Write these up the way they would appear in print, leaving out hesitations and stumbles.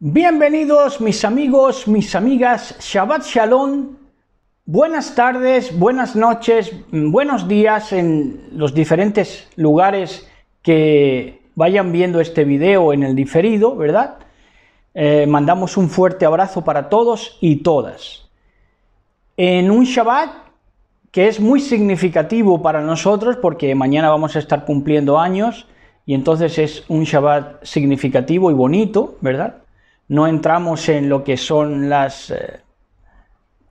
Bienvenidos mis amigos, mis amigas, Shabbat Shalom, buenas tardes, buenas noches, buenos días en los diferentes lugares que vayan viendo este video en el diferido, ¿verdad? Mandamos un fuerte abrazo para todos y todas. En un Shabbat que es muy significativo para nosotros porque mañana vamos a estar cumpliendo años y entonces es un Shabbat significativo y bonito, ¿verdad? No entramos en lo que son las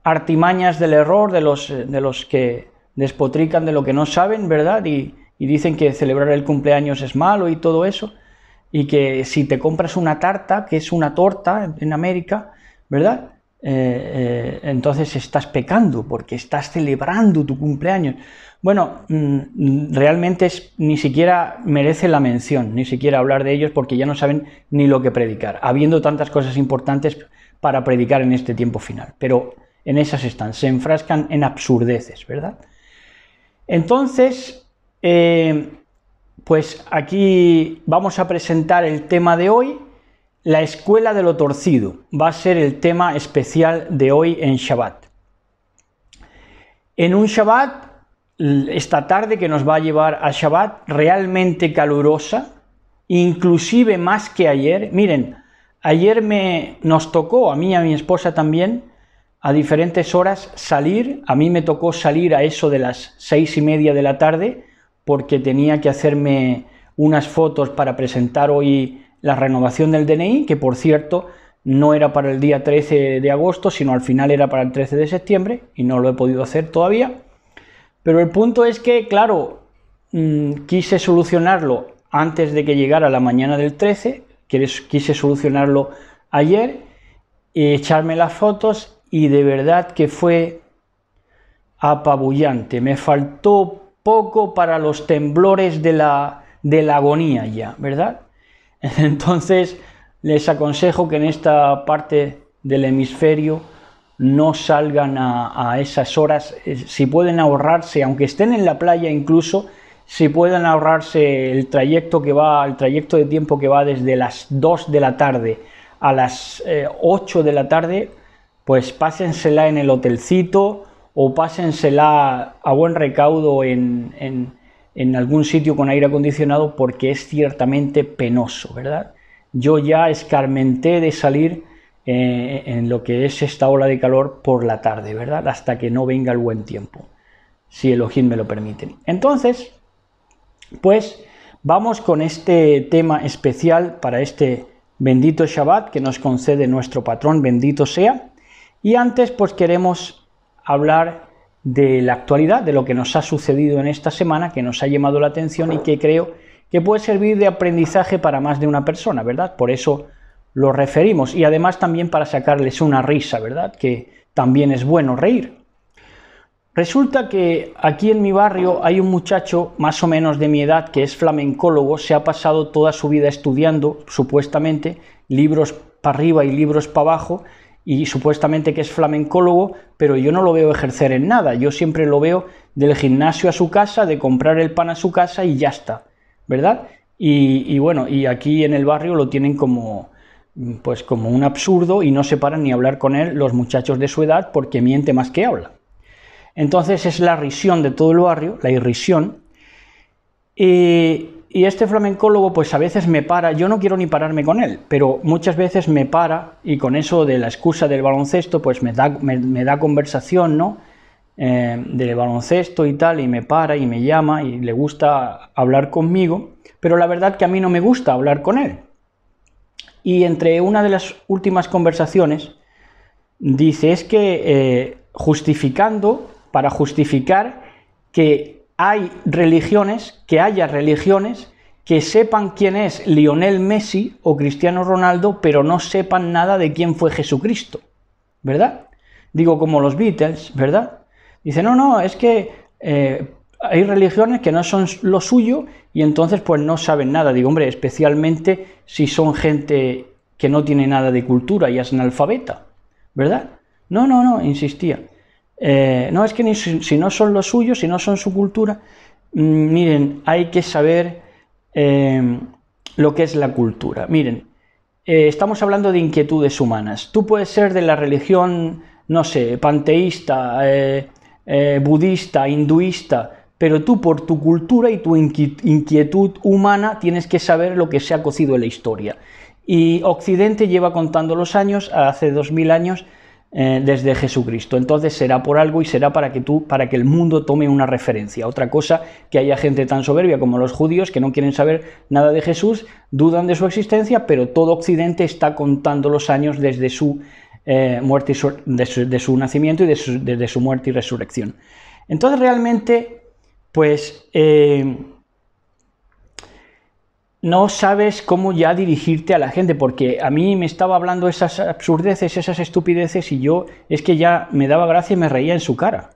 artimañas del error de los que despotrican de lo que no saben, ¿verdad? Y dicen que celebrar el cumpleaños es malo y todo eso, y que si te compras una tarta, que es una torta en América, ¿verdad? Entonces estás pecando porque estás celebrando tu cumpleaños. Bueno, realmente ni siquiera merece la mención, ni siquiera hablar de ellos porque ya no saben ni lo que predicar, habiendo tantas cosas importantes para predicar en este tiempo final. Pero en esas están, se enfrascan en absurdeces, ¿verdad? Entonces, pues aquí vamos a presentar el tema de hoy, la escuela de lo torcido. Va a ser el tema especial de hoy en Shabbat. En un Shabbat, esta tarde que nos va a llevar a Shabbat realmente calurosa, inclusive más que ayer. Miren, ayer nos tocó, a mí y a mi esposa también, a diferentes horas salir. A mí me tocó salir a eso de las 6:30 de la tarde porque tenía que hacerme unas fotos para presentar hoy la renovación del DNI, que por cierto no era para el día 13 de agosto, sino al final era para el 13 de septiembre y no lo he podido hacer todavía. Pero el punto es que, claro, quise solucionarlo antes de que llegara la mañana del 13, quise solucionarlo ayer, echarme las fotos y de verdad que fue apabullante. Me faltó poco para los temblores de la agonía ya, ¿verdad? Entonces les aconsejo que en esta parte del hemisferio no salgan a esas horas, si pueden ahorrarse, aunque estén en la playa incluso, si pueden ahorrarse el trayecto de tiempo que va desde las 2 de la tarde a las 8 de la tarde, pues pásensela en el hotelcito o pásensela a buen recaudo en algún sitio con aire acondicionado porque es ciertamente penoso, ¿verdad? Yo ya escarmenté de salir en lo que es esta ola de calor por la tarde, ¿verdad? Hasta que no venga el buen tiempo, si Elohim me lo permite. Entonces, pues vamos con este tema especial para este bendito Shabbat que nos concede nuestro patrón, bendito sea. Y antes, pues queremos hablar de la actualidad, de lo que nos ha sucedido en esta semana, que nos ha llamado la atención y que creo que puede servir de aprendizaje para más de una persona, ¿verdad? Por eso lo referimos, y además también para sacarles una risa, ¿verdad? Que también es bueno reír. Resulta que aquí en mi barrio hay un muchacho más o menos de mi edad que es flamencólogo, se ha pasado toda su vida estudiando, supuestamente, libros para arriba y libros para abajo, y supuestamente que es flamencólogo, pero yo no lo veo ejercer en nada. Yo siempre lo veo del gimnasio a su casa, de comprar el pan a su casa y ya está, ¿verdad? Y bueno, y aquí en el barrio lo tienen como un absurdo y no se paran ni a hablar con él los muchachos de su edad porque miente más que habla. Entonces es la risión de todo el barrio, la irrisión. Y este flamencólogo pues a veces me para, yo no quiero ni pararme con él, pero muchas veces me para y con eso de la excusa del baloncesto pues me da conversación, ¿no? Del baloncesto y tal, y me para y me llama y le gusta hablar conmigo, pero la verdad que a mí no me gusta hablar con él. Y entre una de las últimas conversaciones dice, es que para justificar que haya religiones que sepan quién es Lionel Messi o Cristiano Ronaldo, pero no sepan nada de quién fue Jesucristo, ¿verdad? Digo, como los Beatles, ¿verdad? Dice, no, es que hay religiones que no son lo suyo y entonces pues no saben nada. Digo, hombre, especialmente si son gente que no tiene nada de cultura y es analfabeta, ¿verdad? No, insistía. No, es que si no son lo suyo, si no son su cultura, miren, hay que saber lo que es la cultura. Miren, estamos hablando de inquietudes humanas. Tú puedes ser de la religión, no sé, panteísta, budista, hinduista, pero tú por tu cultura y tu inquietud humana tienes que saber lo que se ha cocido en la historia. Y Occidente lleva contando los años, hace 2000 años, desde Jesucristo. Entonces será por algo y será para que el mundo tome una referencia. Otra cosa, que haya gente tan soberbia como los judíos que no quieren saber nada de Jesús, dudan de su existencia, pero todo Occidente está contando los años desde su muerte de su nacimiento y desde su muerte y resurrección. Entonces realmente, pues no sabes cómo ya dirigirte a la gente, porque a mí me estaba hablando esas absurdeces, esas estupideces, y yo es que ya me daba gracia y me reía en su cara.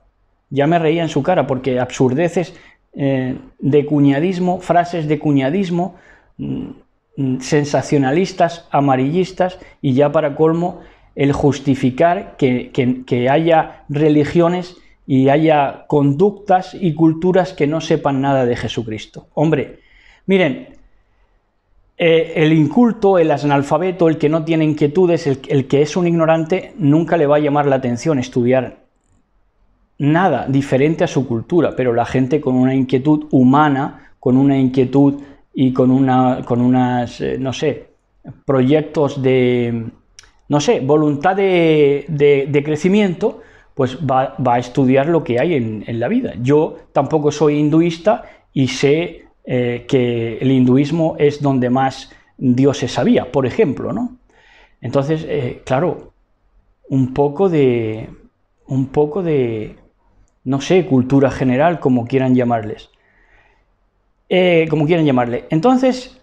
Ya me reía en su cara, porque absurdeces de cuñadismo, frases de cuñadismo, sensacionalistas, amarillistas, y ya para colmo el justificar que haya religiones y haya conductas y culturas que no sepan nada de Jesucristo. Hombre, miren, el inculto, el analfabeto, el que no tiene inquietudes, el que es un ignorante, nunca le va a llamar la atención estudiar nada diferente a su cultura, pero la gente con una inquietud humana, con una inquietud y con unas, no sé, proyectos de, no sé, voluntad de crecimiento, pues va a estudiar lo que hay en la vida. Yo tampoco soy hinduista y sé que el hinduismo es donde más dioses había, por ejemplo, ¿no? Entonces, claro, un poco de, no sé, cultura general, como quieran llamarles. Entonces,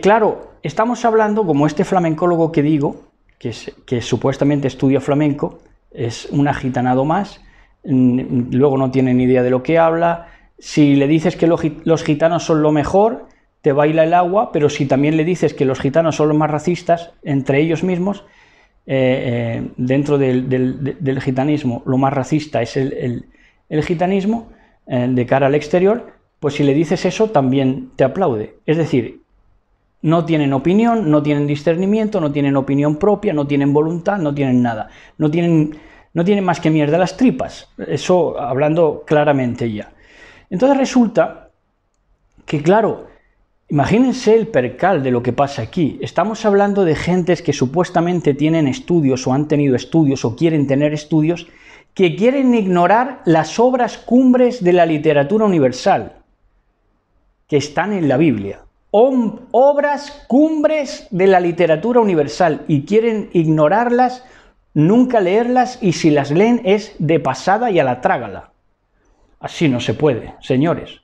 claro, estamos hablando, como este flamencólogo que digo, que supuestamente estudia flamenco, es un agitanado más, luego no tiene ni idea de lo que habla. Si le dices que los gitanos son lo mejor, te baila el agua, pero si también le dices que los gitanos son los más racistas entre ellos mismos, dentro del gitanismo, lo más racista es el gitanismo de cara al exterior, pues si le dices eso también te aplaude. Es decir, no tienen opinión, no tienen discernimiento, no tienen opinión propia, no tienen voluntad, no tienen nada. No tienen más que mierda las tripas. Eso hablando claramente ya. Entonces resulta que, claro, imagínense el percal de lo que pasa aquí. Estamos hablando de gentes que supuestamente tienen estudios o han tenido estudios o quieren tener estudios, que quieren ignorar las obras cumbres de la literatura universal que están en la Biblia. Obras cumbres de la literatura universal, y quieren ignorarlas, nunca leerlas, y si las leen es de pasada y a la trágala. Así no se puede, señores.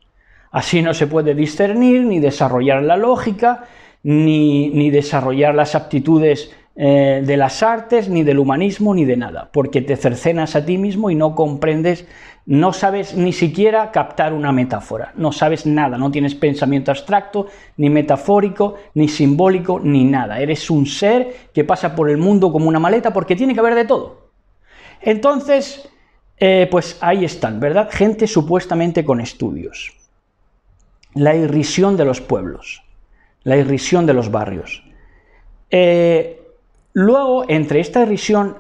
Así no se puede discernir, ni desarrollar la lógica, ni desarrollar las aptitudes de las artes, ni del humanismo, ni de nada, porque te cercenas a ti mismo y no comprendes, no sabes ni siquiera captar una metáfora, no sabes nada, no tienes pensamiento abstracto, ni metafórico, ni simbólico, ni nada. Eres un ser que pasa por el mundo como una maleta, porque tiene que haber de todo. Entonces, pues ahí están, ¿verdad? Gente supuestamente con estudios. La irrisión de los pueblos, la irrisión de los barrios. Luego, entre esta irrisión,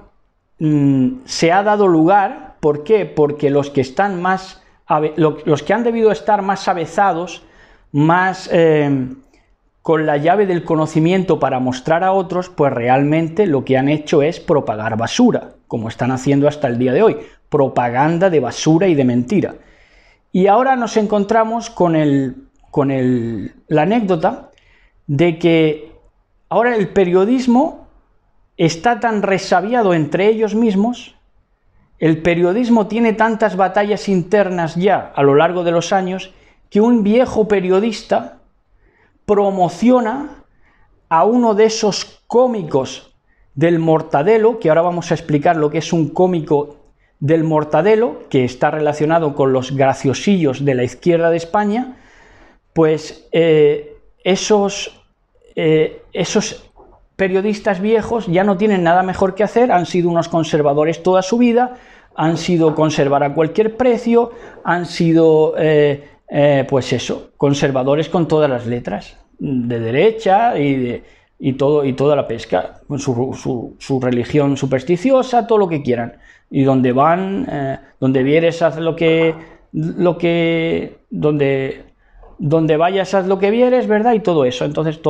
se ha dado lugar, ¿por qué? Porque los que han debido estar más avezados, más con la llave del conocimiento para mostrar a otros, pues realmente lo que han hecho es propagar basura, como están haciendo hasta el día de hoy, propaganda de basura y de mentira. Y ahora nos encontramos con la anécdota de que ahora el periodismo está tan resabiado entre ellos mismos, el periodismo tiene tantas batallas internas ya a lo largo de los años, que un viejo periodista promociona a uno de esos cómicos del Mortadelo, que ahora vamos a explicar lo que es un cómico del Mortadelo, que está relacionado con los graciosillos de la izquierda de España. Pues esos periodistas viejos ya no tienen nada mejor que hacer, han sido unos conservadores toda su vida, han sido conservar a cualquier precio, han sido, pues eso, conservadores con todas las letras, de derecha y y toda la pesca, su religión supersticiosa, todo lo que quieran. Y donde van, donde vieres, haz donde vayas, haz lo que vieres, ¿verdad? Y todo eso. Entonces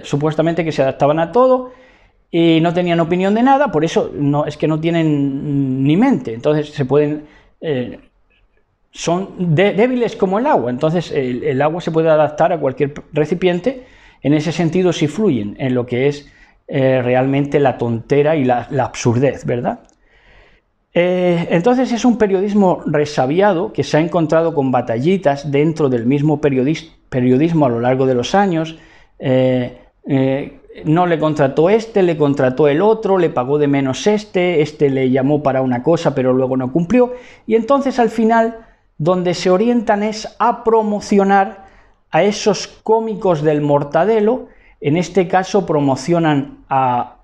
supuestamente que se adaptaban a todo y no tenían opinión de nada, por eso es que no tienen ni mente. Entonces son débiles como el agua. Entonces el agua se puede adaptar a cualquier recipiente. En ese sentido sí fluyen en lo que es realmente la tontera y la absurdez, ¿verdad? Entonces es un periodismo resabiado que se ha encontrado con batallitas dentro del mismo periodismo a lo largo de los años. No le contrató le contrató el otro, le pagó de menos este le llamó para una cosa pero luego no cumplió, y entonces al final donde se orientan es a promocionar a esos cómicos del Mortadelo. En este caso promocionan a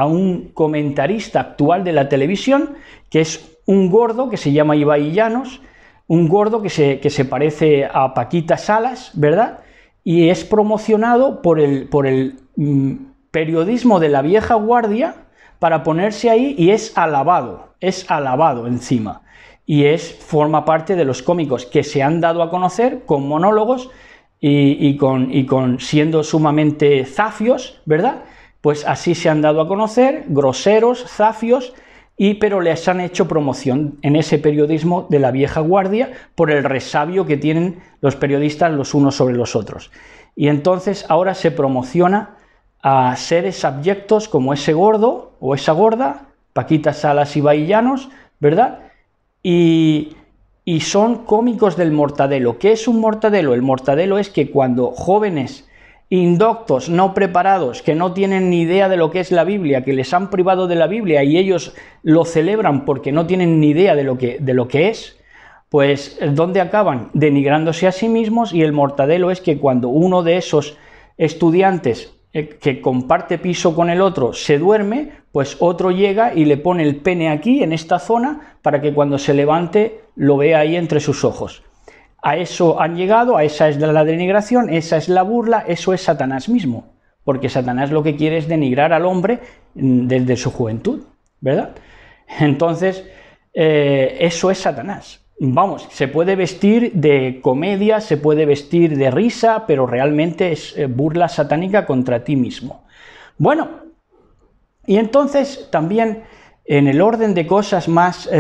un comentarista actual de la televisión, que es un gordo que se llama Ibai Llanos, un gordo que se parece a Paquita Salas, ¿verdad? Y es promocionado por el periodismo de la vieja guardia para ponerse ahí, y es alabado encima. Y forma parte de los cómicos que se han dado a conocer con monólogos y con siendo sumamente zafios, ¿verdad? Pues así se han dado a conocer, groseros, zafios, pero les han hecho promoción en ese periodismo de la vieja guardia por el resabio que tienen los periodistas los unos sobre los otros. Y entonces ahora se promociona a seres abyectos como ese gordo o esa gorda, Paquita Salas y Ibai Llanos, ¿verdad? Y son cómicos del Mortadelo. ¿Qué es un Mortadelo? El Mortadelo es que cuando jóvenes indoctos, no preparados, que no tienen ni idea de lo que es la Biblia, que les han privado de la Biblia y ellos lo celebran porque no tienen ni idea de lo que es, pues ¿dónde acaban? Denigrándose a sí mismos. Y el Mortadelo es que cuando uno de esos estudiantes que comparte piso con el otro se duerme, pues otro llega y le pone el pene aquí, en esta zona, para que cuando se levante lo vea ahí entre sus ojos. A eso han llegado, a esa es la denigración, esa es la burla, eso es Satanás mismo, porque Satanás lo que quiere es denigrar al hombre desde su juventud, ¿verdad? Entonces, eso es Satanás. Vamos, se puede vestir de comedia, se puede vestir de risa, pero realmente es burla satánica contra ti mismo. Bueno, y entonces también en el orden de cosas más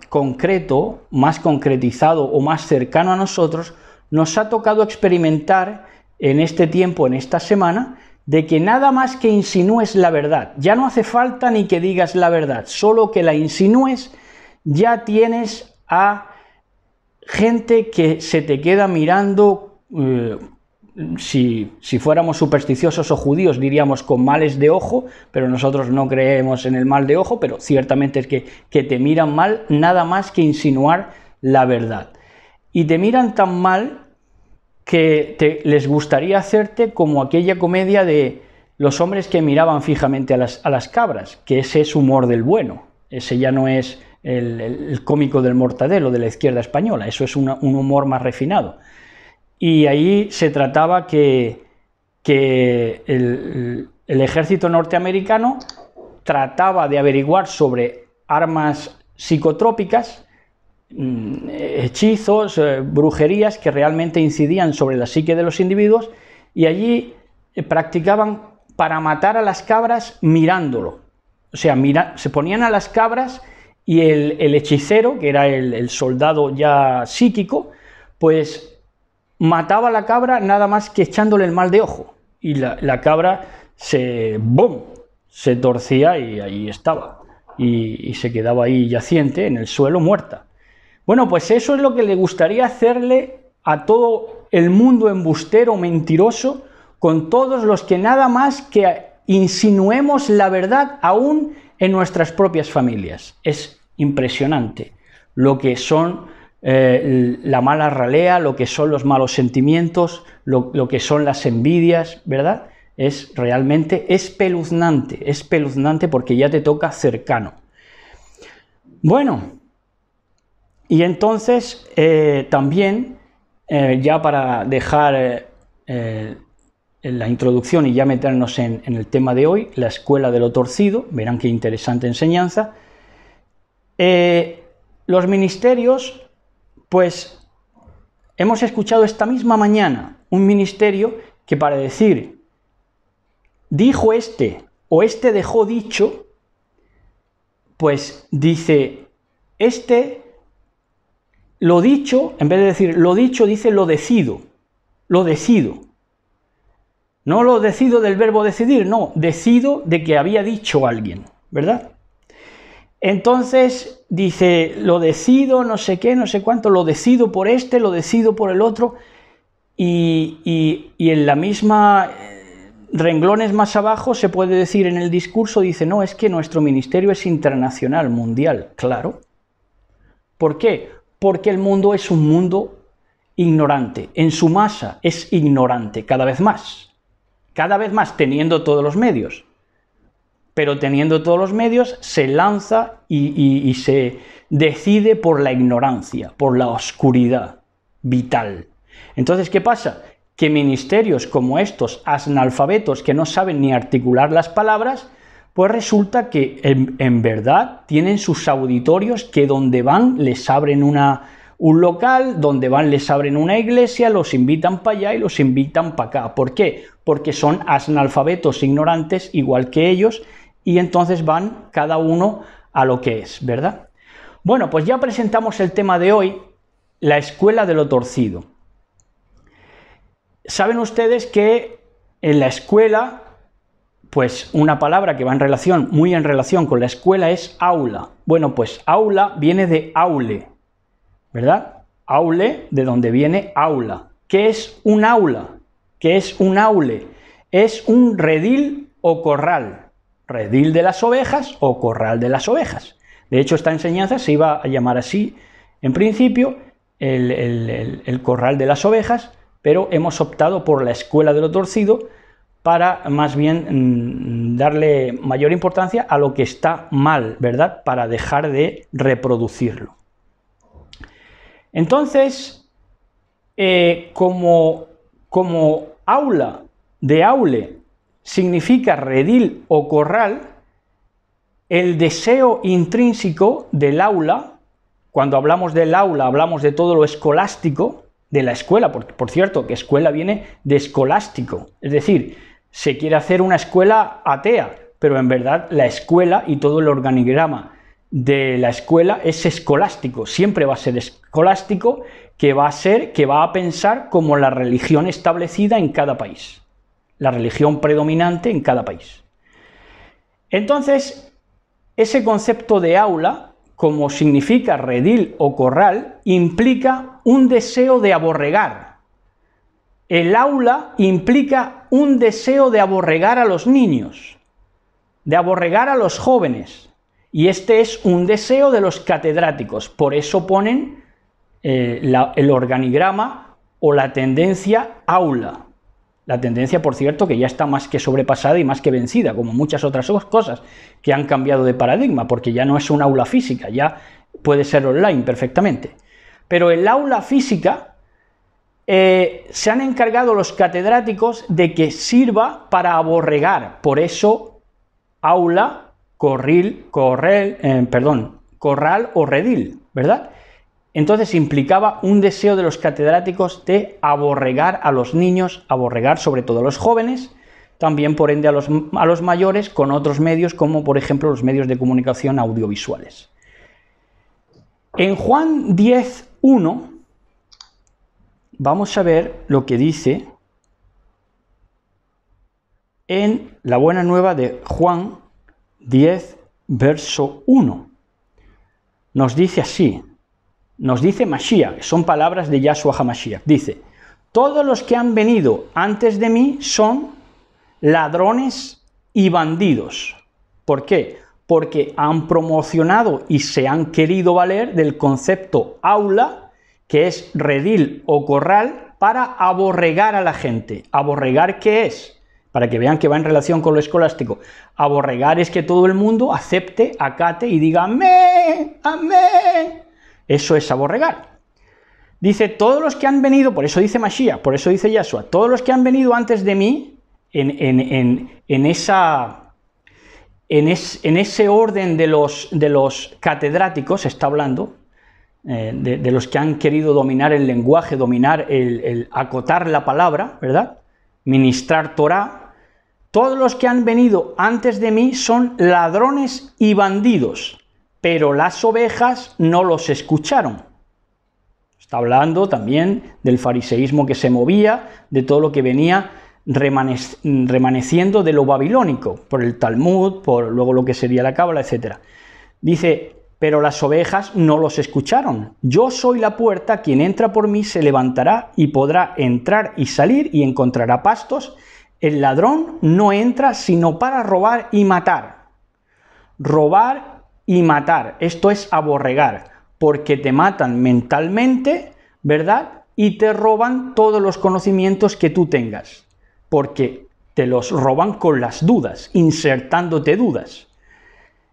concreto, más concretizado o más cercano a nosotros, nos ha tocado experimentar en este tiempo, en esta semana, de que nada más que insinúes la verdad, ya no hace falta ni que digas la verdad, solo que la insinúes, ya tienes a gente que se te queda mirando, si fuéramos supersticiosos o judíos diríamos con males de ojo, pero nosotros no creemos en el mal de ojo, pero ciertamente es que te miran mal nada más que insinuar la verdad. Y te miran tan mal que les gustaría hacerte como aquella comedia de los hombres que miraban fijamente a las cabras, que ese es humor del bueno, ese ya no es el cómico del Mortadelo de la izquierda española, eso es un humor más refinado. Y ahí se trataba que el ejército norteamericano trataba de averiguar sobre armas psicotrópicas, hechizos, brujerías que realmente incidían sobre la psique de los individuos, y allí practicaban para matar a las cabras mirándolo. O sea, se ponían a las cabras y el hechicero, que era el soldado ya psíquico, pues mataba a la cabra nada más que echándole el mal de ojo. Y la cabra se torcía y ahí estaba. Y se quedaba ahí yaciente en el suelo, muerta. Bueno, pues eso es lo que le gustaría hacerle a todo el mundo embustero, mentiroso, con todos los que nada más que insinuemos la verdad aún en nuestras propias familias. Es impresionante lo que son la mala ralea, lo que son los malos sentimientos, lo que son las envidias, ¿verdad? Es realmente espeluznante porque ya te toca cercano. Bueno, y entonces también, ya para dejar la introducción y ya meternos en el tema de hoy, la escuela de lo torcido. Verán qué interesante enseñanza. Los ministerios, pues hemos escuchado esta misma mañana un ministerio que para decir dijo este o este dejó dicho, pues dice este lo dicho, en vez de decir lo dicho, dice lo decido, lo decido. No lo decido del verbo decidir, no, decido de que había dicho alguien, ¿verdad? Entonces dice, lo decido, no sé qué, no sé cuánto, lo decido por este, lo decido por el otro, y en la misma renglones más abajo se puede decir en el discurso, dice, no, es que nuestro ministerio es internacional, mundial, claro. ¿Por qué? Porque el mundo es un mundo ignorante, en su masa es ignorante, cada vez más, teniendo todos los medios. Pero teniendo todos los medios, se lanza y se decide por la ignorancia, por la oscuridad vital. Entonces, ¿qué pasa? Que ministerios como estos, analfabetos que no saben ni articular las palabras, pues resulta que en verdad tienen sus auditorios que donde van les abren un local, donde van les abren una iglesia, los invitan para allá y los invitan para acá. ¿Por qué? Porque son analfabetos ignorantes igual que ellos, y entonces van cada uno a lo que es, ¿verdad? Bueno, pues ya presentamos el tema de hoy, la escuela de lo torcido. Saben ustedes que en la escuela, pues una palabra que va muy en relación con la escuela es aula. Bueno, pues aula viene de aule, ¿verdad? Aule, de donde viene aula. ¿Qué es un aula? ¿Qué es un aule? Es un redil o corral. Redil de las ovejas o corral de las ovejas. De hecho, esta enseñanza se iba a llamar así, en principio, el corral de las ovejas, pero hemos optado por la escuela de lo torcido para más bien darle mayor importancia a lo que está mal, ¿verdad? Para dejar de reproducirlo. Entonces, como aula de aule significa redil o corral, el deseo intrínseco del aula, cuando hablamos del aula hablamos de todo lo escolástico, de la escuela, por cierto, que escuela viene de escolástico, es decir, se quiere hacer una escuela atea, pero en verdad la escuela y todo el organigrama de la escuela es escolástico, siempre va a ser escolástico, que va a pensar como la religión establecida en cada país, la religión predominante en cada país. Entonces, ese concepto de aula, como significa redil o corral, implica un deseo de aborregar. El aula implica un deseo de aborregar a los niños, de aborregar a los jóvenes, y este es un deseo de los catedráticos, por eso ponen el organigrama o la tendencia aula. La tendencia, por cierto, que ya está más que sobrepasada y más que vencida, como muchas otras cosas que han cambiado de paradigma, porque ya no es un aula física, ya puede ser online perfectamente. Pero el aula física se han encargado los catedráticos de que sirva para aborregar, por eso aula, corral o redil, ¿verdad? Entonces implicaba un deseo de los catedráticos de aborregar a los niños, aborregar sobre todo a los jóvenes, también por ende a los mayores, con otros medios como por ejemplo los medios de comunicación audiovisuales. En Juan 10:1 vamos a ver lo que dice en la Buena Nueva de Juan 10, verso 1. Nos dice así. Nos dice Mashiach, son palabras de Yahshua HaMashiach, dice, todos los que han venido antes de mí son ladrones y bandidos. ¿Por qué? Porque han promocionado y se han querido valer del concepto aula, que es redil o corral, para aborregar a la gente. ¿Aborregar qué es? Para que vean que va en relación con lo escolástico. Aborregar es que todo el mundo acepte, acate y diga amén, amén. Eso es aborregar. Dice, todos los que han venido, por eso dice Mashiach, por eso dice Yahshua, todos los que han venido antes de mí en ese orden de los catedráticos, está hablando, de los que han querido dominar el lenguaje, dominar el acotar la palabra, ¿verdad? Ministrar Torá. Todos los que han venido antes de mí son ladrones y bandidos, pero las ovejas no los escucharon. Está hablando también del fariseísmo que se movía, de todo lo que venía remaneciendo de lo babilónico, por el Talmud, por luego lo que sería la Cábala, etc. Dice, pero las ovejas no los escucharon. Yo soy la puerta, quien entra por mí se levantará y podrá entrar y salir y encontrará pastos. El ladrón no entra sino para robar y matar. Robar y matar, esto es aborregar, porque te matan mentalmente, ¿verdad? Y te roban todos los conocimientos que tú tengas, porque te los roban con las dudas, insertándote dudas.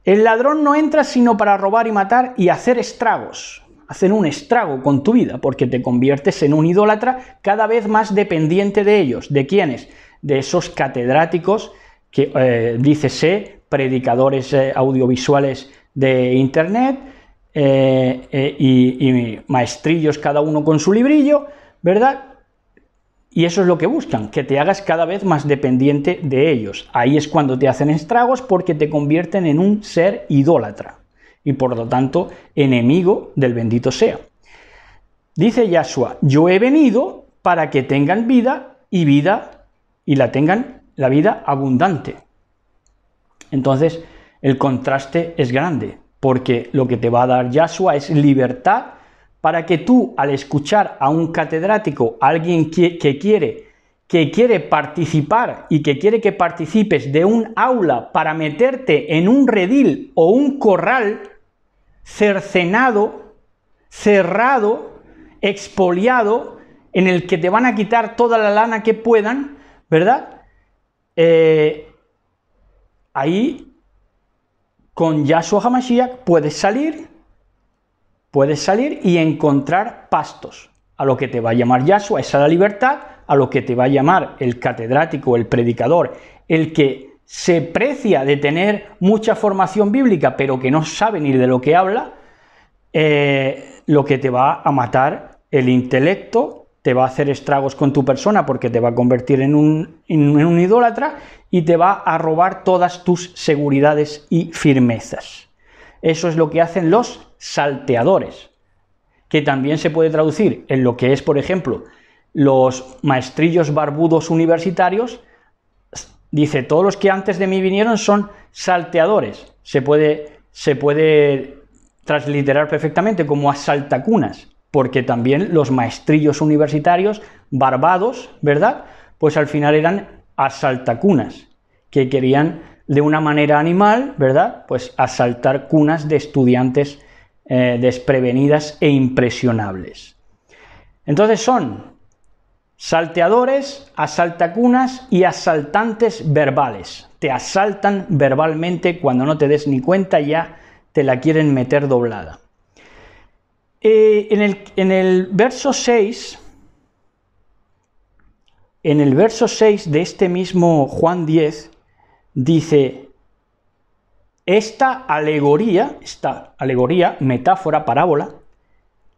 El ladrón no entra sino para robar y matar y hacer estragos. Hacen un estrago con tu vida, porque te conviertes en un idólatra cada vez más dependiente de ellos. ¿De quiénes? De esos catedráticos que, dícese, predicadores audiovisuales de internet y maestrillos cada uno con su librillo, ¿verdad? Y eso es lo que buscan, que te hagas cada vez más dependiente de ellos. Ahí es cuando te hacen estragos, porque te convierten en un ser idólatra y por lo tanto enemigo del bendito sea. Dice Yahshua, yo he venido para que tengan vida y la tengan la vida abundante. Entonces el contraste es grande, porque lo que te va a dar Yahshua es libertad para que tú, al escuchar a un catedrático, a alguien que quiere participar y que quiere que participes de un aula para meterte en un redil o un corral cercenado, cerrado, expoliado, en el que te van a quitar toda la lana que puedan, ¿verdad? Ahí, con Yahshua HaMashiach, puedes salir y encontrar pastos. A lo que te va a llamar Yahshua es a la libertad, a lo que te va a llamar el catedrático, el predicador, el que se precia de tener mucha formación bíblica, pero que no sabe ni de lo que habla, lo que te va a matar el intelecto, te va a hacer estragos con tu persona porque te va a convertir en un idólatra y te va a robar todas tus seguridades y firmezas. Eso es lo que hacen los salteadores, que también se puede traducir en lo que es, por ejemplo, los maestrillos barbudos universitarios. Dice, todos los que antes de mí vinieron son salteadores. Se puede transliterar perfectamente como asaltacunas, porque también los maestrillos universitarios barbados, ¿verdad? Pues al final eran asaltacunas, que querían de una manera animal, ¿verdad? Pues asaltar cunas de estudiantes desprevenidas e impresionables. Entonces son salteadores, asaltacunas y asaltantes verbales. Te asaltan verbalmente, cuando no te des ni cuenta ya te la quieren meter doblada. En el verso 6 de este mismo Juan 10, dice, esta alegoría, metáfora, parábola,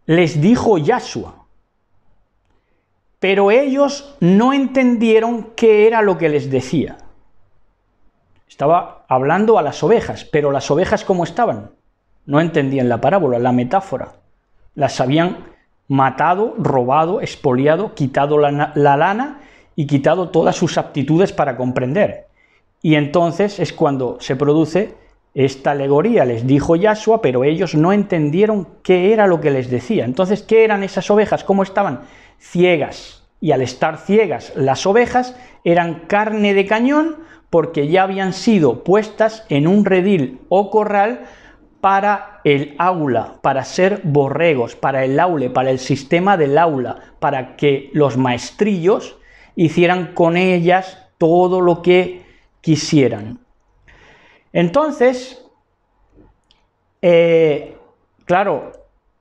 les dijo Yahshua, pero ellos no entendieron qué era lo que les decía. Estaba hablando a las ovejas, pero las ovejas, ¿cómo estaban? No entendían la parábola, la metáfora. Las habían matado, robado, expoliado, quitado la lana y quitado todas sus aptitudes para comprender. Y entonces es cuando se produce esta alegoría. Les dijo Yahshua, pero ellos no entendieron qué era lo que les decía. Entonces, ¿qué eran esas ovejas? ¿Cómo estaban? Ciegas. Y al estar ciegas, las ovejas eran carne de cañón, porque ya habían sido puestas en un redil o corral para el aula, para ser borregos, para el aule, para el sistema del aula, para que los maestrillos hicieran con ellas todo lo que quisieran. Entonces, claro,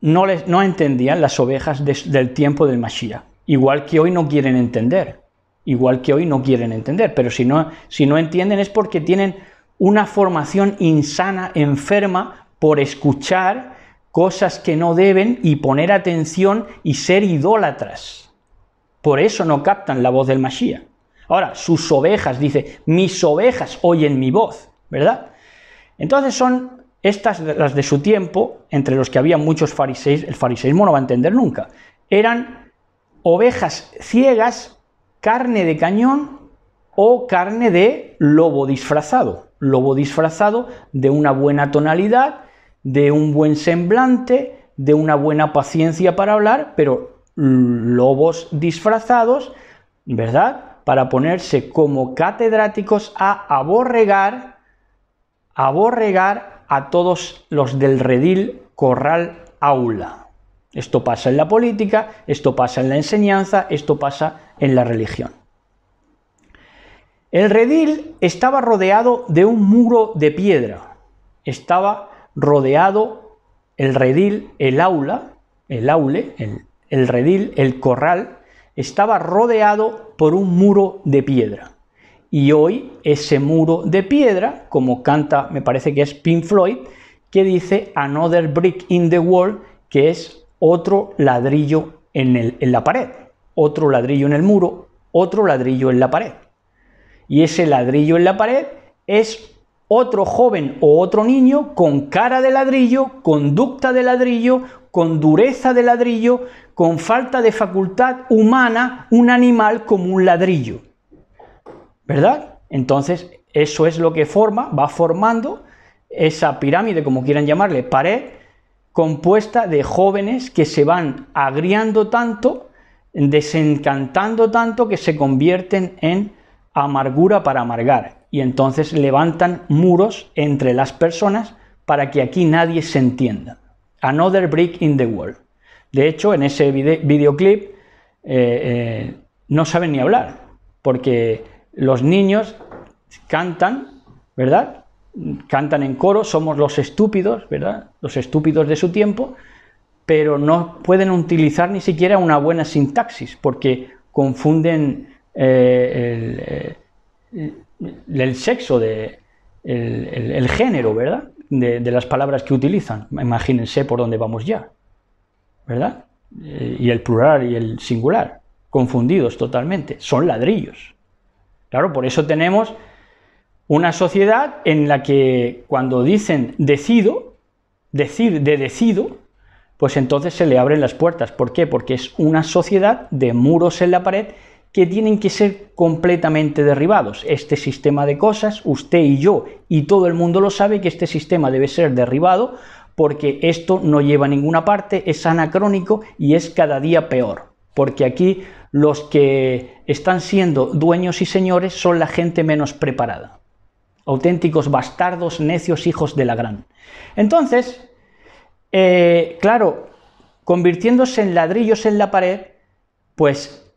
no entendían las ovejas del tiempo del Mashiach, igual que hoy no quieren entender. igual que hoy no quieren entender, pero si no entienden es porque tienen una formación insana, enferma, por escuchar cosas que no deben y poner atención y ser idólatras. Por eso no captan la voz del Mashiach. Ahora, sus ovejas, dice, mis ovejas oyen mi voz, ¿verdad? Entonces son estas las de su tiempo, entre los que había muchos fariseos, el fariseísmo no va a entender nunca, eran ovejas ciegas, carne de cañón o carne de lobo disfrazado de una buena tonalidad, de un buen semblante, de una buena paciencia para hablar, pero lobos disfrazados, ¿verdad?, para ponerse como catedráticos a aborregar a todos los del redil, corral, aula. Esto pasa en la política, esto pasa en la enseñanza, esto pasa en la religión. El redil estaba rodeado de un muro de piedra. Estaba rodeado el redil, el aula, el aule, el redil, el corral, estaba rodeado por un muro de piedra. Y hoy ese muro de piedra, como canta, me parece que es Pink Floyd, que dice Another brick in the wall, que es otro ladrillo en la pared, otro ladrillo en el muro, otro ladrillo en la pared. Y ese ladrillo en la pared es otro joven o otro niño con cara de ladrillo, conducta de ladrillo, con dureza de ladrillo, con falta de facultad humana, un animal como un ladrillo. ¿Verdad? Entonces, eso es lo que va formando esa pirámide, como quieran llamarle, pared, compuesta de jóvenes que se van agriando tanto, desencantando tanto, que se convierten en amargura para amargar. Y entonces levantan muros entre las personas para que aquí nadie se entienda. Another brick in the wall. De hecho, en ese videoclip no saben ni hablar, porque los niños cantan, ¿verdad? Cantan en coro, somos los estúpidos, ¿verdad? Los estúpidos de su tiempo, pero no pueden utilizar ni siquiera una buena sintaxis, porque confunden el sexo, el género, ¿verdad? De las palabras que utilizan. Imagínense por dónde vamos ya, ¿verdad? Y el plural y el singular, confundidos totalmente, son ladrillos. Claro, por eso tenemos una sociedad en la que cuando dicen decido, decido, pues entonces se le abren las puertas. ¿Por qué? Porque es una sociedad de muros en la pared que tienen que ser completamente derribados. Este sistema de cosas, usted y yo y todo el mundo lo sabe, que este sistema debe ser derribado porque esto no lleva a ninguna parte, es anacrónico y es cada día peor. Porque aquí los que están siendo dueños y señores son la gente menos preparada. Auténticos bastardos, necios, hijos de la gran. Entonces, claro, convirtiéndose en ladrillos en la pared, pues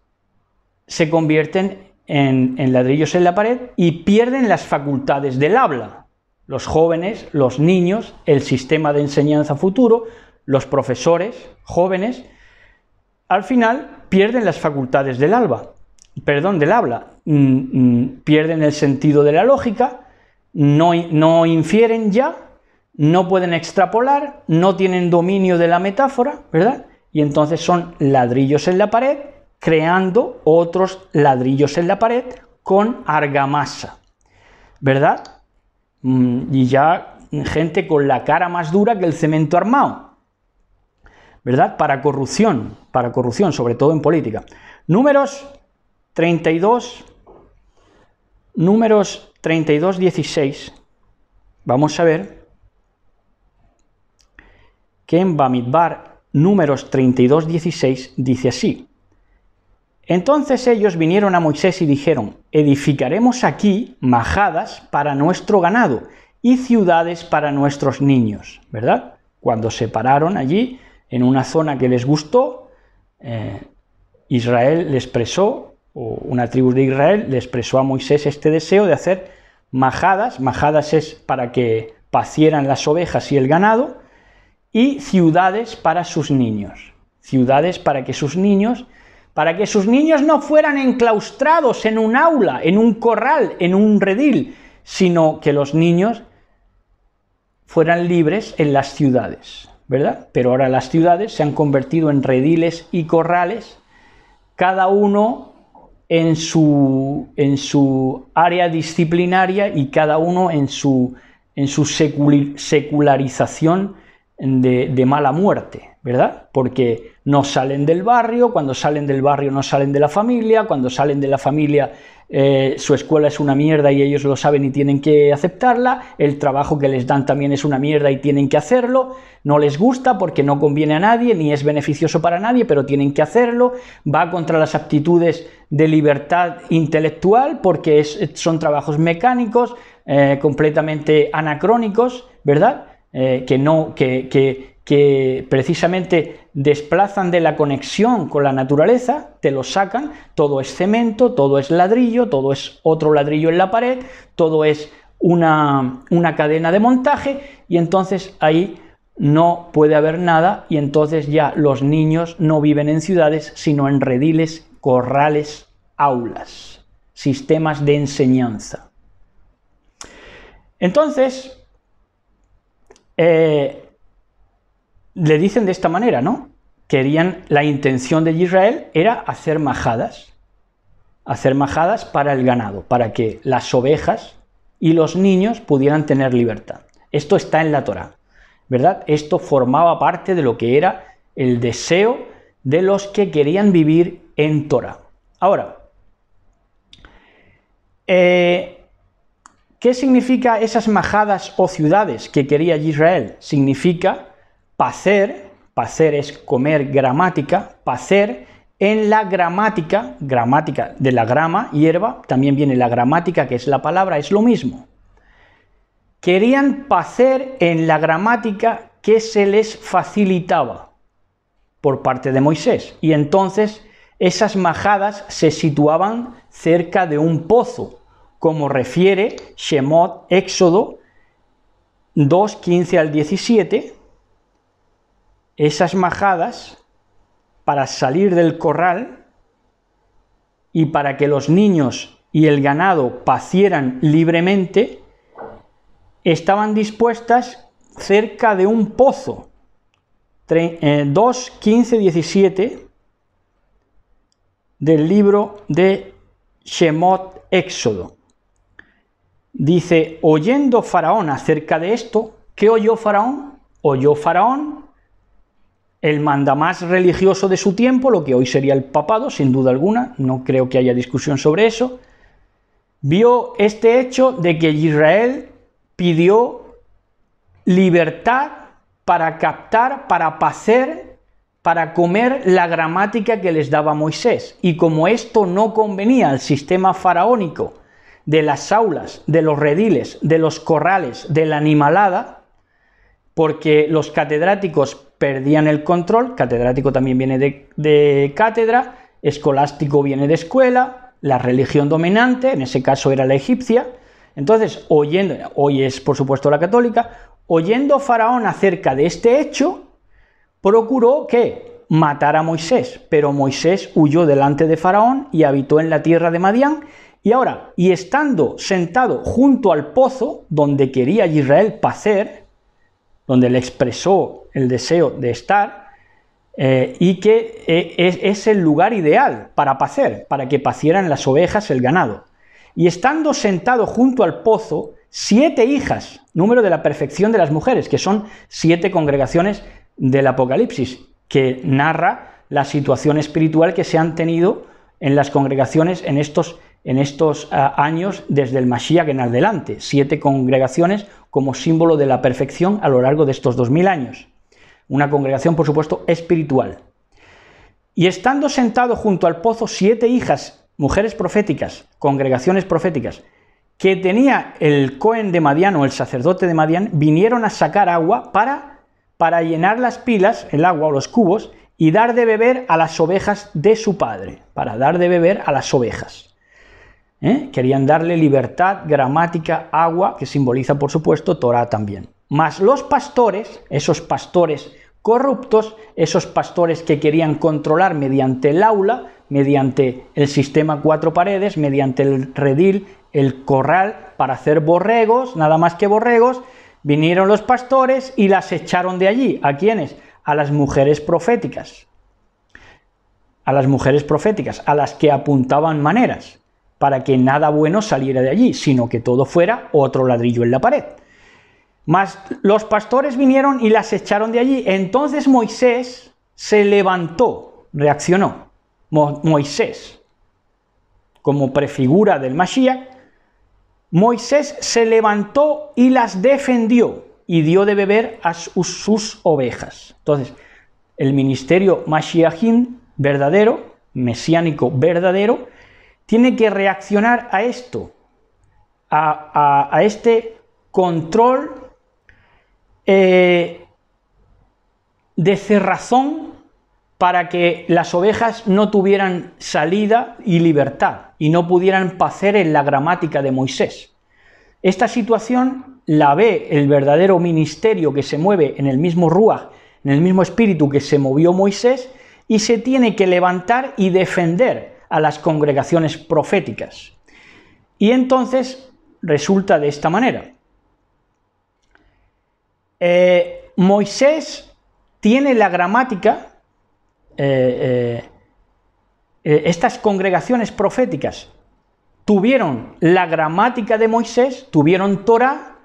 se convierten en ladrillos en la pared y pierden las facultades del habla. Los jóvenes, los niños, el sistema de enseñanza futuro, los profesores jóvenes, al final pierden las facultades del habla, pierden el sentido de la lógica, no infieren ya, no pueden extrapolar, no tienen dominio de la metáfora, ¿verdad? Y entonces son ladrillos en la pared, creando otros ladrillos en la pared con argamasa, ¿verdad? Y ya gente con la cara más dura que el cemento armado, ¿verdad? Para corrupción, sobre todo en política. Números 32, 16. Vamos a ver que en Bamidbar, números 32, 16, dice así. Entonces ellos vinieron a Moisés y dijeron, edificaremos aquí majadas para nuestro ganado y ciudades para nuestros niños, ¿verdad? Cuando se pararon allí, en una zona que les gustó, Israel le expresó, o una tribu de Israel le expresó a Moisés este deseo de hacer majadas. Majadas es para que pacieran las ovejas y el ganado, y ciudades para sus niños. Ciudades para que sus niños para que sus niños no fueran enclaustrados en un aula, en un corral, en un redil, sino que los niños fueran libres en las ciudades, ¿verdad? Pero ahora las ciudades se han convertido en rediles y corrales, cada uno en su área disciplinaria y cada uno en su secularización de mala muerte, ¿verdad? Porque no salen del barrio, cuando salen del barrio no salen de la familia, cuando salen de la familia su escuela es una mierda y ellos lo saben y tienen que aceptarla, el trabajo que les dan también es una mierda y tienen que hacerlo, no les gusta porque no conviene a nadie ni es beneficioso para nadie, pero tienen que hacerlo, va contra las aptitudes de libertad intelectual porque son trabajos mecánicos, completamente anacrónicos, ¿verdad? Que precisamente desplazan de la conexión con la naturaleza, te lo sacan, todo es cemento, todo es ladrillo, todo es otro ladrillo en la pared, todo es una cadena de montaje, y entonces ahí no puede haber nada, y entonces ya los niños no viven en ciudades, sino en rediles, corrales, aulas, sistemas de enseñanza. Entonces, le dicen de esta manera, ¿no? La intención de Israel era hacer majadas para el ganado, para que las ovejas y los niños pudieran tener libertad. Esto está en la Torá, ¿verdad? Esto formaba parte de lo que era el deseo de los que querían vivir en Torá. Ahora, ¿qué significa esas majadas o ciudades que quería Israel? Significa pacer es comer gramática, pacer en la gramática de la grama, hierba, también viene la gramática, que es la palabra, es lo mismo. Querían pacer en la gramática que se les facilitaba por parte de Moisés, y entonces esas majadas se situaban cerca de un pozo, como refiere Shemot, Éxodo 2, 15 al 17, esas majadas para salir del corral y para que los niños y el ganado pacieran libremente, estaban dispuestas cerca de un pozo. 2, 15, 17 del libro de Shemot, Éxodo. Dice, oyendo Faraón acerca de esto, ¿qué oyó Faraón? Oyó Faraón, el mandamás religioso de su tiempo, lo que hoy sería el papado, sin duda alguna, no creo que haya discusión sobre eso, vio este hecho de que Israel pidió libertad para captar, para pacer, para comer la gramática que les daba Moisés. Y como esto no convenía al sistema faraónico de las aulas, de los rediles, de los corrales, de la animalada, porque los catedráticos perdían el control, catedrático también viene de cátedra, escolástico viene de escuela, la religión dominante, en ese caso era la egipcia, entonces, hoy es por supuesto la católica, oyendo Faraón acerca de este hecho, procuró que matara a Moisés, pero Moisés huyó delante de Faraón y habitó en la tierra de Madián, y estando sentado junto al pozo donde quería Israel pacer, donde le expresó el deseo de estar, y que es el lugar ideal para pacer, para que pacieran las ovejas, el ganado. Y estando sentado junto al pozo, 7 hijas, número de la perfección de las mujeres, que son 7 congregaciones del Apocalipsis, que narra la situación espiritual que se han tenido en las congregaciones en estos años desde el Mashiach en adelante. 7 congregaciones como símbolo de la perfección a lo largo de estos 2000 años. Una congregación, por supuesto, espiritual. Y estando sentado junto al pozo, 7 hijas, mujeres proféticas, congregaciones proféticas, que tenía el Cohen de Madián o el sacerdote de Madián, vinieron a sacar agua para llenar las pilas, el agua o los cubos, y dar de beber a las ovejas de su padre, para dar de beber a las ovejas. Querían darle libertad, gramática, agua, que simboliza, por supuesto, Torah también. Mas los pastores, esos pastores corruptos, esos pastores que querían controlar mediante el aula, mediante el sistema cuatro paredes, mediante el redil, el corral para hacer borregos, nada más que borregos, vinieron los pastores y las echaron de allí. ¿A quiénes? A las mujeres proféticas. A las mujeres proféticas, a las que apuntaban maneras, para que nada bueno saliera de allí, sino que todo fuera otro ladrillo en la pared. Mas los pastores vinieron y las echaron de allí. Entonces Moisés se levantó, reaccionó. Moisés, como prefigura del Mashiach, Moisés se levantó y las defendió y dio de beber a sus ovejas. Entonces, el ministerio Mashiachim verdadero, mesiánico verdadero, tiene que reaccionar a esto, a este control de cerrazón para que las ovejas no tuvieran salida y libertad y no pudieran pacer en la gramática de Moisés. Esta situación la ve el verdadero ministerio que se mueve en el mismo Ruach, en el mismo espíritu que se movió Moisés, y se tiene que levantar y defender a las congregaciones proféticas. Y entonces resulta de esta manera. Moisés tiene la gramática, estas congregaciones proféticas tuvieron la gramática de Moisés, tuvieron Torah,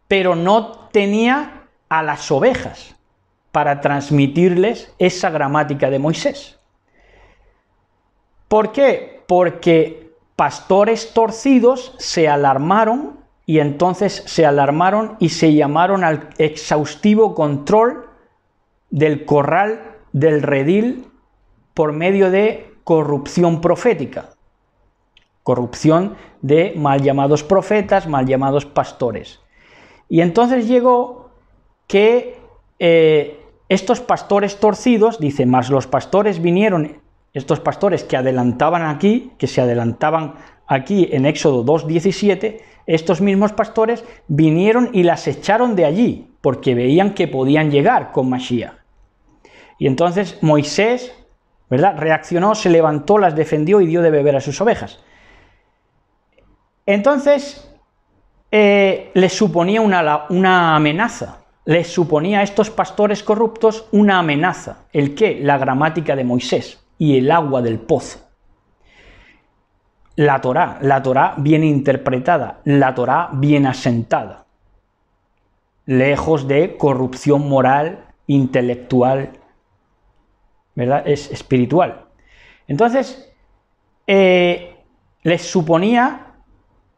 pero no tenía a las ovejas para transmitirles esa gramática de Moisés. ¿Por qué? Porque pastores torcidos se alarmaron y entonces se alarmaron y se llamaron al exhaustivo control del corral, del redil, por medio de corrupción profética. Corrupción de mal llamados profetas, mal llamados pastores. Y entonces llegó que estos pastores torcidos, dice, mas los pastores vinieron, estos pastores que adelantaban aquí, que se adelantaban aquí en Éxodo 2:17, estos mismos pastores vinieron y las echaron de allí, porque veían que podían llegar con Mashiach. Y entonces Moisés, ¿verdad?, reaccionó, se levantó, las defendió y dio de beber a sus ovejas. Entonces les suponía una amenaza, les suponía a estos pastores corruptos una amenaza. ¿El qué? La gramática de Moisés y el agua del pozo. La Torá bien interpretada, la Torá bien asentada, lejos de corrupción moral, intelectual, ¿verdad? Es espiritual. Entonces, les suponía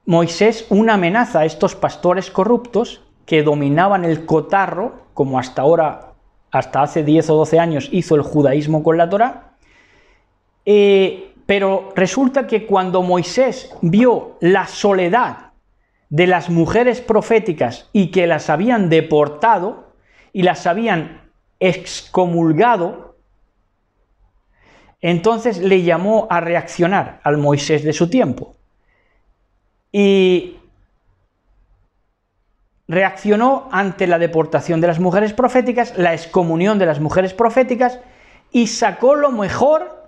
Moisés una amenaza a estos pastores corruptos que dominaban el cotarro, como hasta ahora, hasta hace 10 o 12 años hizo el judaísmo con la Torá. Pero resulta que cuando Moisés vio la soledad de las mujeres proféticas y que las habían deportado y las habían excomulgado, entonces le llamó a reaccionar al Moisés de su tiempo. Y reaccionó ante la deportación de las mujeres proféticas, la excomunión de las mujeres proféticas, y sacó lo mejor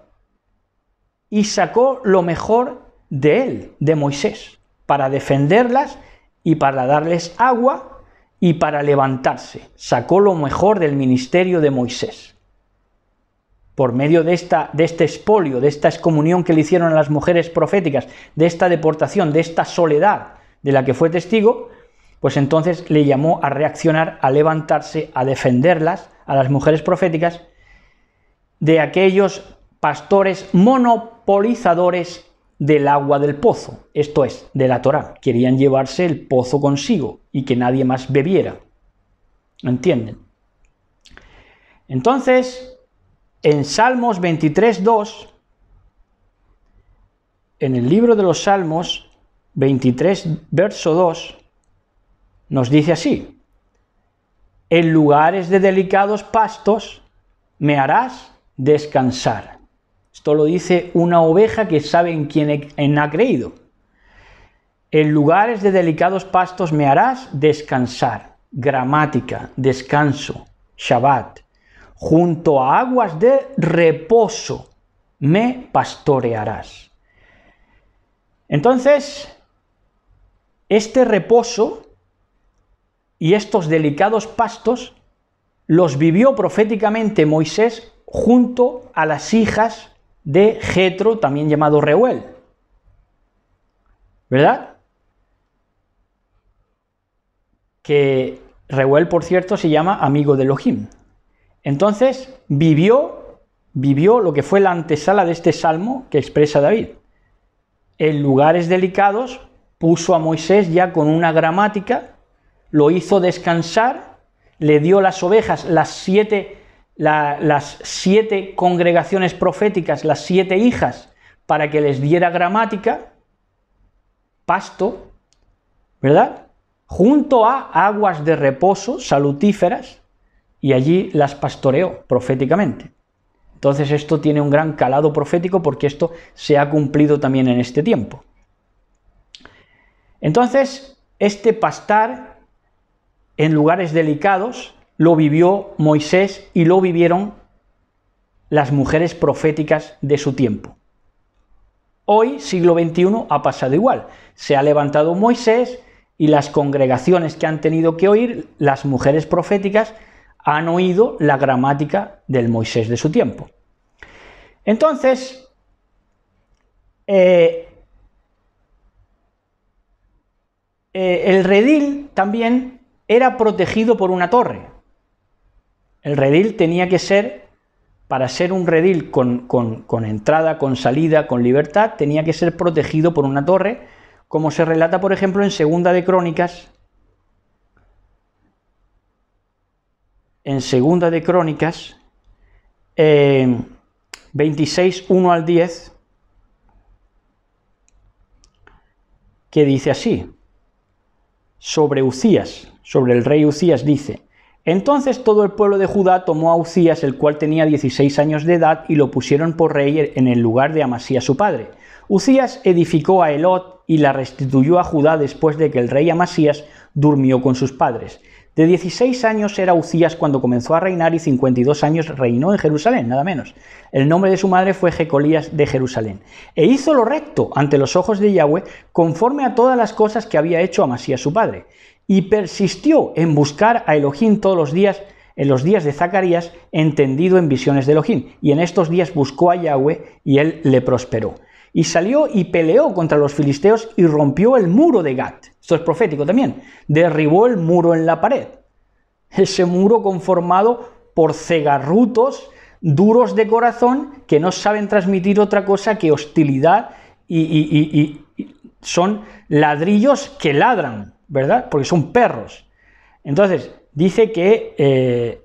de él, de Moisés, para defenderlas y para darles agua y para levantarse. Sacó lo mejor del ministerio de Moisés. Por medio de este expolio, de esta excomunión que le hicieron a las mujeres proféticas, de esta deportación, de esta soledad de la que fue testigo, pues entonces le llamó a reaccionar, a levantarse, a defenderlas, a las mujeres proféticas, de aquellos pastores monopolizadores del agua del pozo, esto es, de la Torá. Querían llevarse el pozo consigo y que nadie más bebiera. ¿Entienden? Entonces, en Salmos 23:2, en el libro de los Salmos 23, verso 2, nos dice así: en lugares de delicados pastos me harás descansar. Esto lo dice una oveja que sabe en quién ha creído. En lugares de delicados pastos me harás descansar. Gramática, descanso, Shabbat. junto a aguas de reposo me pastorearás. Entonces, este reposo y estos delicados pastos los vivió proféticamente Moisés junto a las hijas de Jetro, también llamado Reuel. ¿Verdad? Que Reuel, por cierto, se llama amigo de Elohim. Entonces, vivió lo que fue la antesala de este salmo que expresa David. En lugares delicados puso a Moisés ya con una gramática, lo hizo descansar, le dio las ovejas, las siete congregaciones proféticas, las 7 hijas, para que les diera gramática, pasto, ¿verdad? Junto a aguas de reposo salutíferas, y allí las pastoreó proféticamente. Entonces esto tiene un gran calado profético porque esto se ha cumplido también en este tiempo. Entonces, este pastar en lugares delicados lo vivió Moisés y lo vivieron las mujeres proféticas de su tiempo. Hoy, siglo XXI, ha pasado igual. Se ha levantado Moisés y las congregaciones que han tenido que oír, las mujeres proféticas, han oído la gramática del Moisés de su tiempo. Entonces, el redil también era protegido por una torre. El redil tenía que ser, para ser un redil con entrada, con salida, con libertad, tenía que ser protegido por una torre, como se relata, por ejemplo, en Segunda de Crónicas. En Segunda de Crónicas, 26, 1 al 10, que dice así, sobre Uzías, sobre el rey Uzías, dice: entonces todo el pueblo de Judá tomó a Uzías, el cual tenía 16 años de edad, y lo pusieron por rey en el lugar de Amasías su padre. Uzías edificó a Elot y la restituyó a Judá después de que el rey Amasías durmió con sus padres. De 16 años era Uzías cuando comenzó a reinar y 52 años reinó en Jerusalén, nada menos. El nombre de su madre fue Jecolías de Jerusalén. E hizo lo recto ante los ojos de Yahweh, conforme a todas las cosas que había hecho Amasías su padre. Y persistió en buscar a Elohim todos los días, en los días de Zacarías, entendido en visiones de Elohim. Y en estos días buscó a Yahweh y él le prosperó. Y salió y peleó contra los filisteos y rompió el muro de Gat. Esto es profético también. Derribó el muro en la pared. Ese muro conformado por cegarrutos duros de corazón que no saben transmitir otra cosa que hostilidad y son ladrillos que ladran, ¿verdad? Porque son perros. Entonces, dice que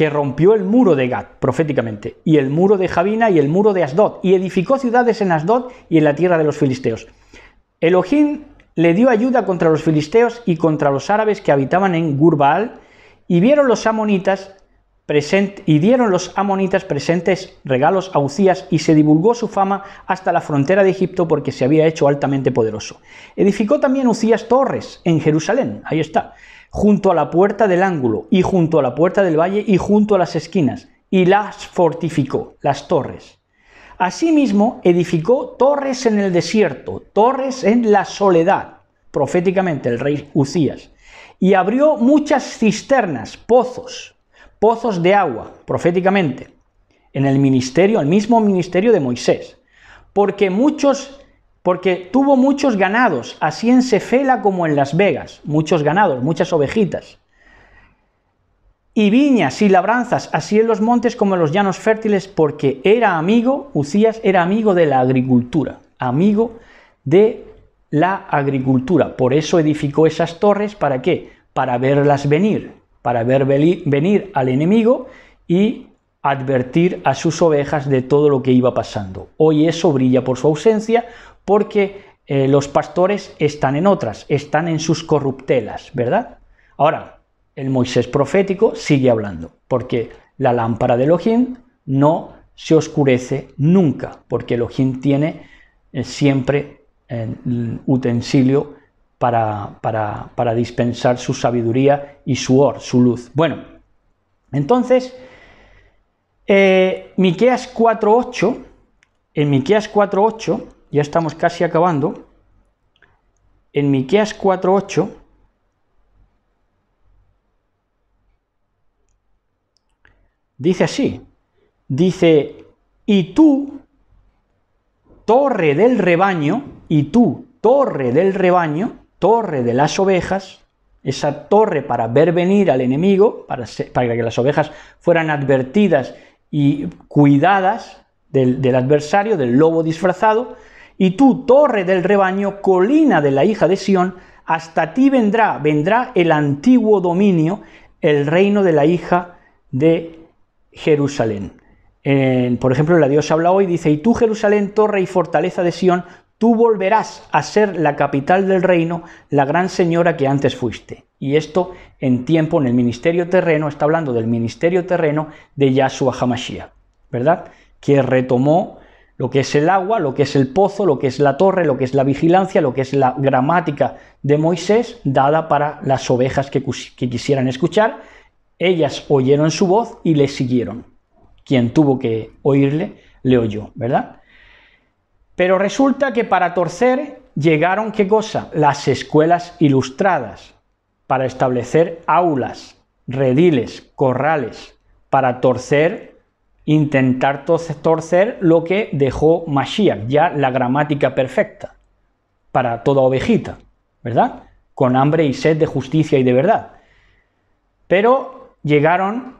rompió el muro de Gat, proféticamente, y el muro de Jabina y el muro de Asdod, y edificó ciudades en Asdod y en la tierra de los filisteos. Elohim le dio ayuda contra los filisteos y contra los árabes que habitaban en Gur-Baal, y dieron los amonitas presentes regalos a Uzías, y se divulgó su fama hasta la frontera de Egipto porque se había hecho altamente poderoso. Edificó también Uzías torres en Jerusalén, ahí está, junto a la puerta del ángulo, y junto a la puerta del valle, y junto a las esquinas, y las fortificó, las torres. Asimismo, edificó torres en el desierto, torres en la soledad, proféticamente el rey Uzías, y abrió muchas cisternas, pozos de agua, proféticamente, en el mismo ministerio de Moisés, porque tuvo muchos ganados, así en Cefela como en Las Vegas, muchos ganados, muchas ovejitas, y viñas y labranzas, así en los montes como en los llanos fértiles, porque Uzías era amigo de la agricultura, por eso edificó esas torres, ¿para qué? Para verlas venir, para ver venir al enemigo y advertir a sus ovejas de todo lo que iba pasando. Hoy eso brilla por su ausencia, porque los pastores están en otras, están en sus corruptelas, ¿verdad? Ahora, el Moisés profético sigue hablando, porque la lámpara de Elohim no se oscurece nunca, porque Elohim tiene siempre el utensilio para dispensar su sabiduría y su luz. Bueno, Entonces, Miqueas 4.8, en Miqueas 4.8, ya estamos casi acabando, en Miqueas 4.8, dice así, dice, y tú, torre del rebaño, y tú, torre del rebaño, torre de las ovejas, esa torre para ver venir al enemigo, para que las ovejas fueran advertidas y cuidadas del adversario, del lobo disfrazado, y tú, torre del rebaño, colina de la hija de Sión, hasta ti vendrá el antiguo dominio, el reino de la hija de Jerusalén. Por ejemplo, la Dios habla hoy, dice, y tú, Jerusalén, torre y fortaleza de Sión, tú volverás a ser la capital del reino, la gran señora que antes fuiste. Y esto en el ministerio terreno, está hablando del ministerio terreno de Yahshua HaMashiach, ¿verdad? Que retomó lo que es el agua, lo que es el pozo, lo que es la torre, lo que es la vigilancia, lo que es la gramática de Moisés, dada para las ovejas que quisieran escuchar. Ellas oyeron su voz y le siguieron. Quien tuvo que oírle, le oyó, ¿verdad? Pero resulta que para torcer llegaron, ¿qué cosa? Las escuelas ilustradas, para establecer aulas, rediles, corrales, para torcer, intentar torcer lo que dejó Mashiach, ya la gramática perfecta, para toda ovejita, ¿verdad? Con hambre y sed de justicia y de verdad. Pero llegaron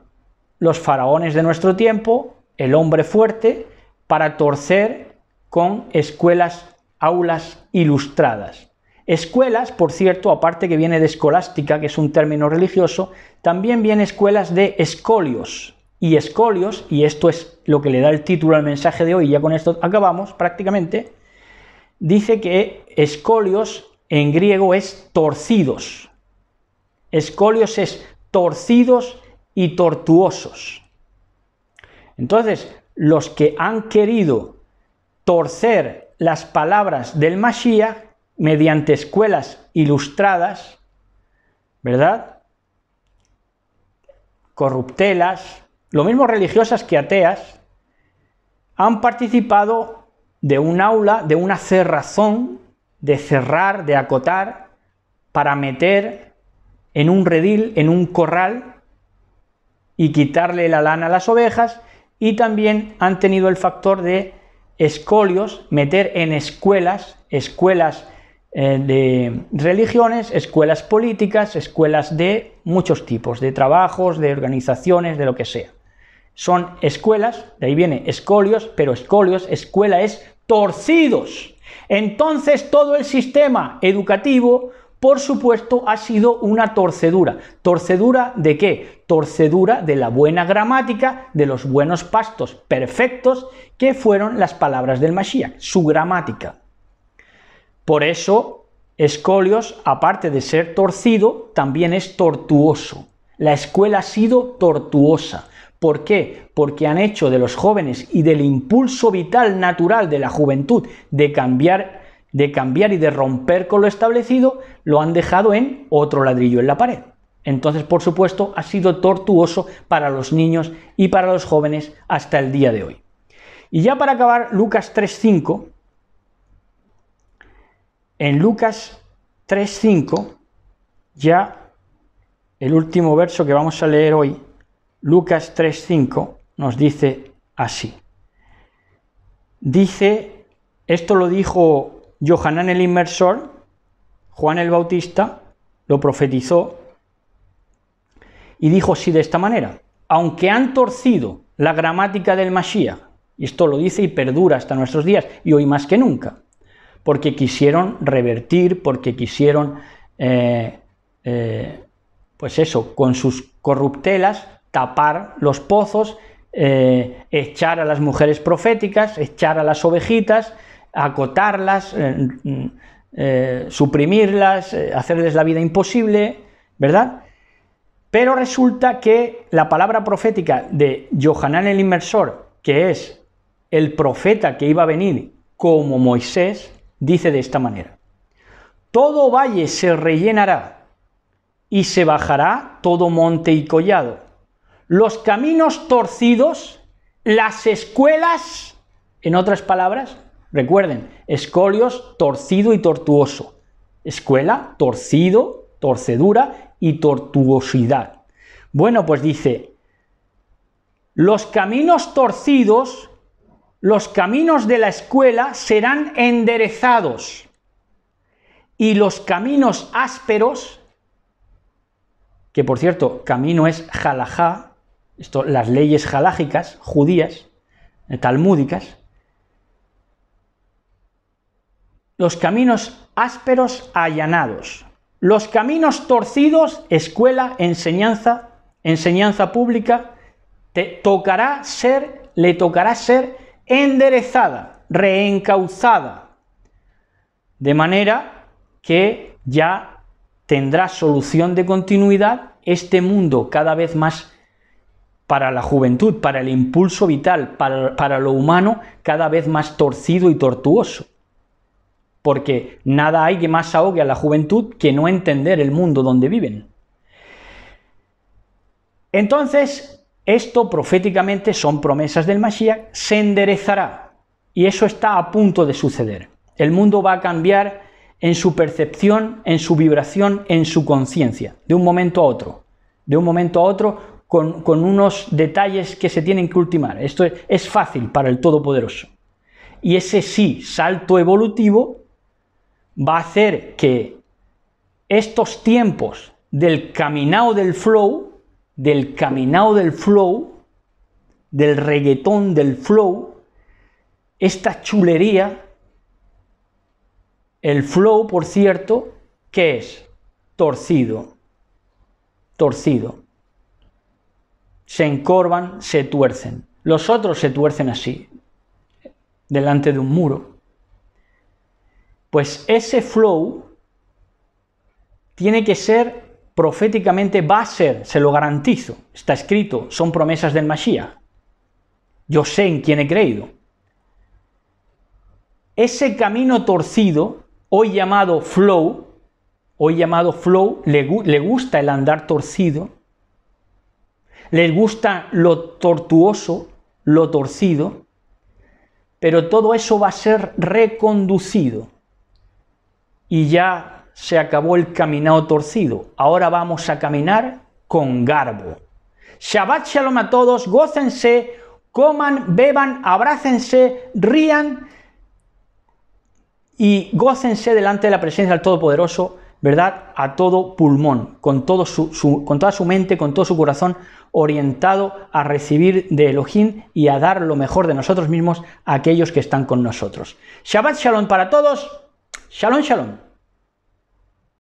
los faraones de nuestro tiempo, el hombre fuerte, para torcer con escuelas, aulas ilustradas. Escuelas, por cierto, aparte que viene de escolástica, que es un término religioso, también viene escuelas de escolios. Y escolios, y esto es lo que le da el título al mensaje de hoy, y ya con esto acabamos prácticamente, dice que escolios en griego es torcidos. Escolios es torcidos y tortuosos. Entonces, los que han querido torcer las palabras del Mashiach mediante escuelas ilustradas, ¿verdad? Corruptelas, lo mismo religiosas que ateas, han participado de un aula, de una cerrazón, de cerrar, de acotar, para meter en un redil, en un corral, y quitarle la lana a las ovejas, y también han tenido el factor de escolios, meter en escuelas de religiones, escuelas políticas, escuelas de muchos tipos, de trabajos, de organizaciones, de lo que sea. Son escuelas, de ahí viene escolios, pero escolios, escuela es torcidos. Entonces todo el sistema educativo, por supuesto, ha sido una torcedura. ¿Torcedura de qué? Torcedura de la buena gramática, de los buenos pastos perfectos, que fueron las palabras del Mashiach, su gramática. Por eso, escolios, aparte de ser torcido, también es tortuoso. La escuela ha sido tortuosa. ¿Por qué? Porque han hecho de los jóvenes y del impulso vital natural de la juventud de cambiar y de romper con lo establecido, lo han dejado en otro ladrillo en la pared. Entonces, por supuesto, ha sido tortuoso para los niños y para los jóvenes hasta el día de hoy. Y ya para acabar, Lucas 3.5. En Lucas 3.5, ya el último verso que vamos a leer hoy, Lucas 3.5, nos dice así. Dice, esto lo dijo Yohanan el Inmersor, Juan el Bautista, lo profetizó, y dijo así de esta manera: aunque han torcido la gramática del Mashiach, y esto lo dice y perdura hasta nuestros días, y hoy más que nunca, porque quisieron revertir, porque quisieron, pues eso, con sus corruptelas, tapar los pozos, echar a las mujeres proféticas, echar a las ovejitas, acotarlas, suprimirlas, hacerles la vida imposible, ¿verdad? Pero resulta que la palabra profética de Yohanan el Inmersor, que es el profeta que iba a venir como Moisés, dice de esta manera: todo valle se rellenará y se bajará todo monte y collado. los caminos torcidos, las escuelas, en otras palabras, recuerden, escolios, torcido y tortuoso. Escuela, torcido, torcedura y tortuosidad. Bueno, pues dice, los caminos torcidos, los caminos de la escuela serán enderezados y los caminos ásperos, que por cierto, camino es halajá, esto, las leyes halágicas, judías, talmúdicas, los caminos ásperos allanados, los caminos torcidos, escuela, enseñanza pública, le tocará ser enderezada, reencauzada, de manera que ya tendrá solución de continuidad este mundo cada vez más para la juventud, para el impulso vital, para lo humano, cada vez más torcido y tortuoso. Porque nada hay que más ahogue a la juventud que no entender el mundo donde viven. Entonces, esto proféticamente son promesas del Mashiach, se enderezará, y eso está a punto de suceder. El mundo va a cambiar en su percepción, en su vibración, en su conciencia, de un momento a otro, con unos detalles que se tienen que ultimar. Esto es fácil para el Todopoderoso. Y ese sí, salto evolutivo, va a hacer que estos tiempos del caminao del flow, del reggaetón del flow, esta chulería, el flow, por cierto, ¿qué es? Torcido. Se encorvan, se tuercen. Los otros se tuercen así, delante de un muro. Pues ese flow tiene que ser, proféticamente va a ser, se lo garantizo, está escrito, son promesas del Mashiach. Yo sé en quién he creído. Ese camino torcido, hoy llamado flow, le gusta el andar torcido, les gusta lo tortuoso, lo torcido, pero todo eso va a ser reconducido. Y ya se acabó el caminado torcido. Ahora vamos a caminar con garbo. Shabbat Shalom a todos, gócense, coman, beban, abrácense, rían y gócense delante de la presencia del Todopoderoso, ¿verdad? A todo pulmón, con toda su mente, con todo su corazón, orientado a recibir de Elohim y a dar lo mejor de nosotros mismos a aquellos que están con nosotros. Shabbat Shalom para todos. Shalom, shalom.